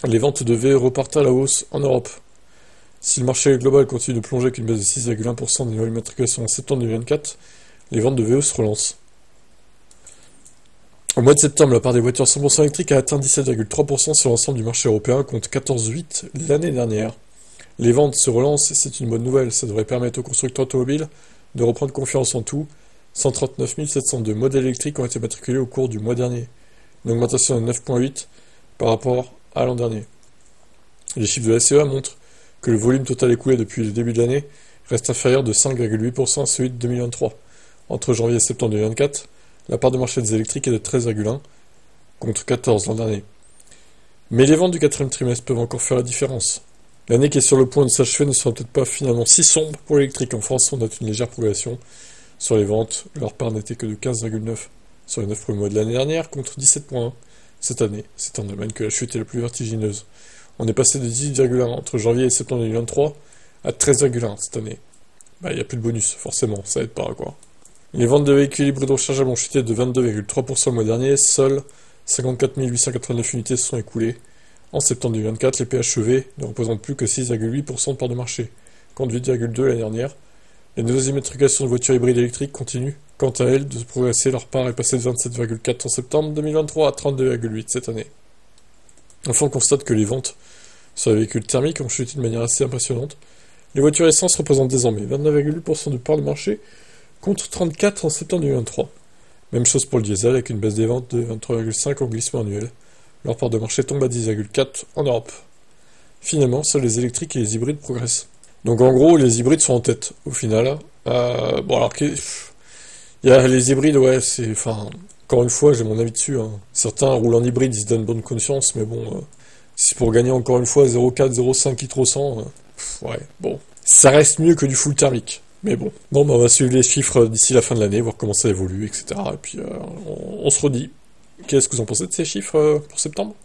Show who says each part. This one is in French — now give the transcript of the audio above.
Speaker 1: Les ventes de VE repartent à la hausse en Europe. Si le marché global continue de plonger avec une baisse de 6,1% des nouvelles immatriculations en septembre 2024, les ventes de VE se relancent. Au mois de septembre, la part des voitures 100% électriques a atteint 17,3% sur l'ensemble du marché européen, contre 14,8% l'année dernière. Les ventes se relancent et c'est une bonne nouvelle, ça devrait permettre aux constructeurs automobiles de reprendre confiance en tout. 139 702 modèles électriques ont été matriculés au cours du mois dernier, une augmentation de 9,8% par rapport à l'an dernier. Les chiffres de la CEA montrent que le volume total écoulé depuis le début de l'année reste inférieur de 5,8% à celui de 2023. Entre janvier et septembre 2024, la part de marché des électriques est de 13,1 contre 14 l'an dernier. Mais les ventes du quatrième trimestre peuvent encore faire la différence. L'année qui est sur le point de s'achever ne sera peut-être pas finalement si sombre pour l'électrique. En France, on note une légère progression sur les ventes. Leur part n'était que de 15,9 sur les 9 premiers mois de l'année dernière contre 17,1 cette année. C'est en Allemagne que la chute est la plus vertigineuse. On est passé de 18,1 entre janvier et septembre 2023 à 13,1 cette année. Il n'y a plus de bonus, forcément, ça aide pas quoi. Les ventes de véhicules hybrides rechargeables ont chuté de 22,3% le mois dernier. Seules 54 889 unités se sont écoulées. En septembre 2024, les PHEV ne représentent plus que 6,8% de part de marché, contre 8,2% l'année dernière. Les nouvelles immatriculations de voitures hybrides électriques continuent, quant à elles, de progresser. Leur part est passée de 27,4% en septembre 2023 à 32,8% cette année. Enfin, on constate que les ventes sur les véhicules thermiques ont chuté de manière assez impressionnante. Les voitures essence représentent désormais 29,8% de part de marché, contre 34% en septembre 2023. Même chose pour le diesel, avec une baisse des ventes de 23,5% en glissement annuel. Leur part de marché tombe à 10,4% en Europe. Finalement, seuls les électriques et les hybrides progressent. Donc en gros, les hybrides sont en tête, au final. Il y a les hybrides, ouais, c'est... Enfin, encore une fois, j'ai mon avis dessus. Certains roulent en hybride, ils se donnent bonne conscience, mais bon... si c'est pour gagner encore une fois 0,4, 0,5 litres au 100, ouais, bon. Ça reste mieux que du full thermique. Mais bon. Bon, on va suivre les chiffres d'ici la fin de l'année, voir comment ça évolue, etc. Et puis, on se redit. Qu'est-ce que vous en pensez de ces chiffres pour septembre ?